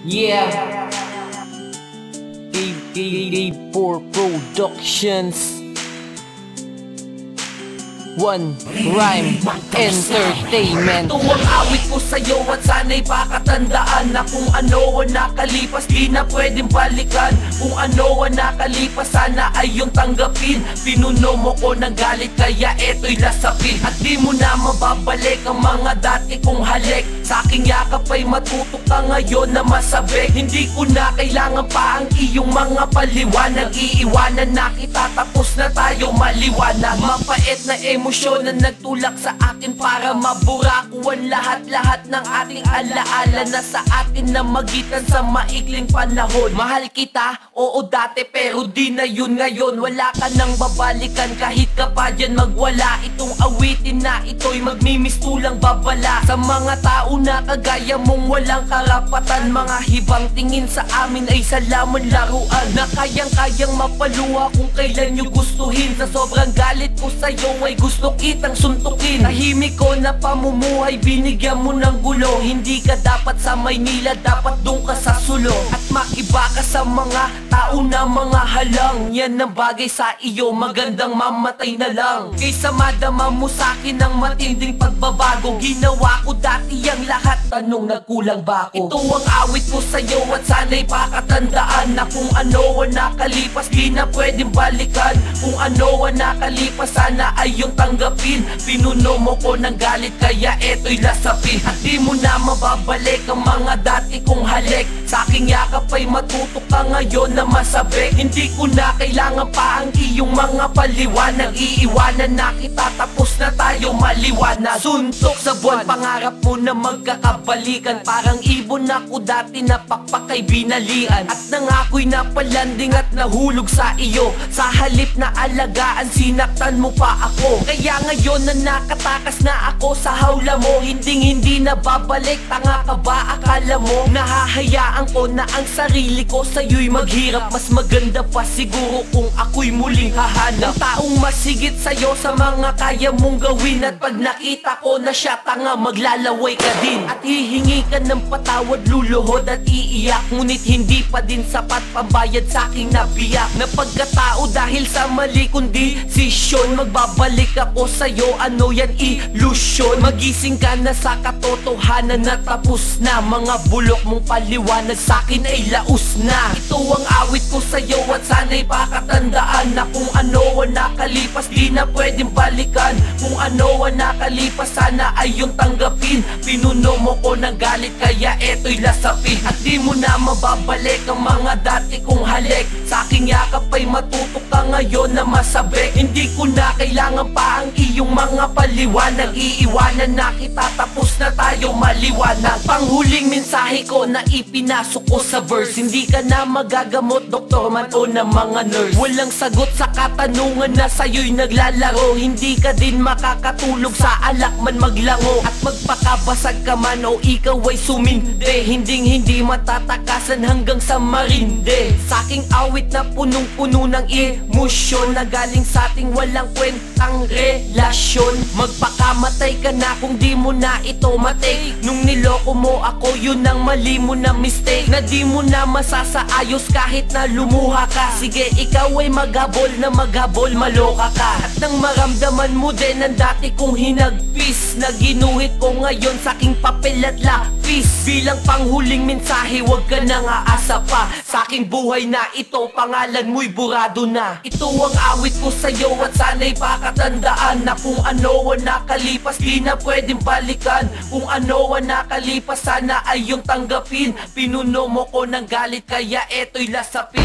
Yeah, A4 Productions. One Rhyme Entertainment. Ito ang awit ko sa'yo at sana'y pakatandaan na kung ano ang nakalipas di na pwedeng balikan. Kung ano ang nakalipas sana ay yung tanggapin. Pinuno mo ko ng galit kaya eto'y lasapin. At di mo na mababalik ang mga dati kong halik. Sa aking yakap ay matutok ka ngayon na masabik. Hindi ko na kailangan pa ang iyong mga paliwanag. Iiwanan na kita tapos na tayo maliwanag. Mapait na emosyon na nagtulak sa akin para mabura ko ang lahat-lahat ng ating alaala na sa atin na magitan sa maikling panahon. Mahal kita, oo dati pero di na yun ngayon. Wala ka nang babalikan kahit ka pa dyan magwala. Itong awitin na ito'y magmimistulang babala sa mga tao na kagaya mong walang karapatan. Mga hibang tingin sa amin ay salaman laruan na kayang-kayang mapaluha kung kailan nyo gustuhin. Sa sobrang galit ko sa'yo ay gusto kitang suntukin. Tahimik ko na pamumuhay binigyan mo ng gulo. Hindi ka dapat sa Maynila, dapat doon ka sa Sulo. At makiba ka sa mga tao na mga halang. Yan ang bagay sa iyo, magandang mamatay na lang kaysa madama mo sa'kin ang matinding pagbabago. Ginawa ko dati ang lahat, tanong nagkulang ba ako? Ito ang awit ko sa'yo at sana'y pakatandaan na kung ano ang nakalipas di na pwedeng balikan. Kung ano ang nakalipas sana ay yung tanggapin. Pinuno mo ko ng galit kaya eto'y lasapin. At di mo na mababalik ang mga dati kong halik. Sa aking yakap ay matutok ka ngayon na masabik. Hindi ko na kailangan pa ang iyong mga paliwanag. Iiwanan na kita tapos na tayo maliwanag. Suntok sa buwan, pangarap mo na magkakabalikan. Parang ibon ako dati na pakpakay binalian. At nangako'y napalanding at nahulog sa iyo. Sa halip na alagaan, sinaktan mo pa ako. Kaya ngayon na nakatakas na ako sa hawla mo, hindi na babalik. Tanga ka ba akala mo? Nahahayaan ko na ang sarili ko sa'yo'y maghirap. Mas maganda pa siguro kung ako'y muling hahanap ng taong masigit sa'yo sa mga kaya mong gawin. At pag nakita ko na siya tanga, maglalaway ka din. At hihingi ka ng patawad, luluhod at iiyak. Ngunit hindi pa din sapat pambayad sa aking nabiyak na pagkatao dahil sa mali kong desisyon. Magbabalik ako sa'yo, ano yan ilusyon? Magising ka na sa katotohanan na tapos na. Mga bulok mong paliwanag sa'kin ay laos na. Ito ang awit ko sa'yo at sana'y pakatandaan na kung ano ang nakalipas di na pwedeng balikan. Kung ano ang nakalipas sana ay yung tanggapin. Pinuno mo ko ng galit kaya eto'y lasapin. At di mo na mababalik ang mga dati kong halik. Sa aking yakap ay matutok ka ngayon na masabik. Hindi ko na kailangan pa ang iyong mga paliwanag. Iiwanan na kita tapos na tayo maliwanag. Panghuling mensahe ko na ipinasok ko sa verse. Hindi ka na magagamot, doktor man o ng mga nurse. Walang sagot sa katanungan na sa'yo'y naglalaro. Hindi ka din makakatulog sa alak man maglango. At magpakabasag ka man o ikaw ay suminde, hindi matatakasan hanggang sa marinde. Sa aking awit na punong-puno ng emosyon na galing sa ating walang kwentang relasyon. Magpakamatay ka na kung di mo na ito matake. Nung niloko mo ako, yun ang mali mo na mistake. Na di mo na masasaayos kahit na lumuha ka. Sige, ikaw ay maghabol na maghabol, maloka ka. At nang maramdaman mo din ang dati kong hinagpis na ginuhit ko ngayon sa aking papel at lapis. Bilang panghuling mensahe, wag ka nang aasa pa. Sa aking buhay na ito, pangalan mo'y burado na. Ito ang awit ko sa'yo at sana'y pakatandaan na kung ano ang nakalipas di na pwedeng balikan. Kung ano ang nakalipas sana ay yung tanggapin. Pinuno mo ko ng galit kaya eto'y lasapin.